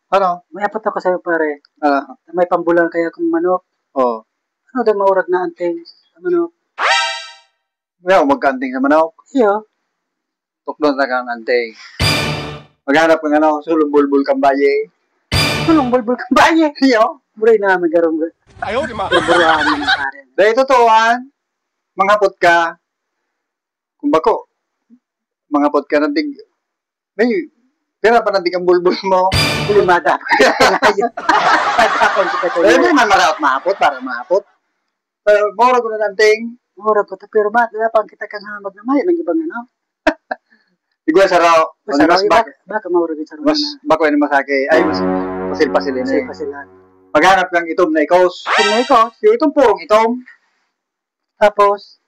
Ano? May apat ako sa'yo, pare. Ah, May pambulang kaya kung manok. oh. Ano daw maurag na anting sa manok? Kaya magkanting sa manok. Iyo. Tukdon na kang anting. Maghanap ng ano, sulong-bulbul kang baye. Tulong bulbul kang baye. Iyo. Buray na magarong. Ayaw, di ma. Buruhan mo, pare. Dahil totooan, mangapot ka. Kung bako, mangapot ka ng tig... May, pera pa ng tig ang bulbul mo. Limada. Pagkakon kita ko. Dahil may man maraot maapot, para maapot. Mora ko na ng ting. Mura ko. Pero ba, pang kita kang hamag na mayo ng ibang ano? Igwa sa raw. Mas Baka maurag sa mas bako yun masake. Ay, mas pasil-pasilin Kasi eh. pa sila. Maghanap kang itom na ikos. Kung may ko, Yung itong purong itom. tapos,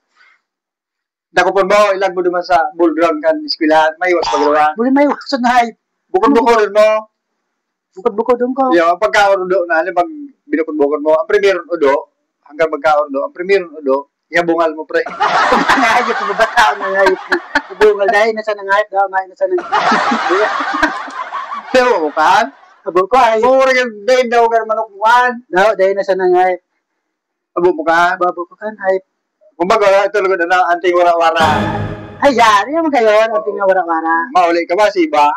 Nakupon mo, ilag mo duman sa bull ground kan eskwelahan. May iwas paglawan. buli may wakson na ay. Bukod-bukod mo. Bukod-bukod doon ko. Yung pagkaon udo na, pag binukod-bukod mo, ang premier udo, hanggang pagkaon udo, ang premier udo, bungal mo pre. Nangayip, mabataon na ngayip. Bungal dahil nasa nangayip daw, may nasa nangayip. Pero mo kan? Abo ko ay, Mura yung dahin daw ka manok muan. dahil nasa nangayip. Abo mo kan? Babo ko kan, ay, Kumbaga, ito lang na anting wara-wara. ay, yari naman kayo, ang tingnan wara-wara. Mauli ka ba, siba?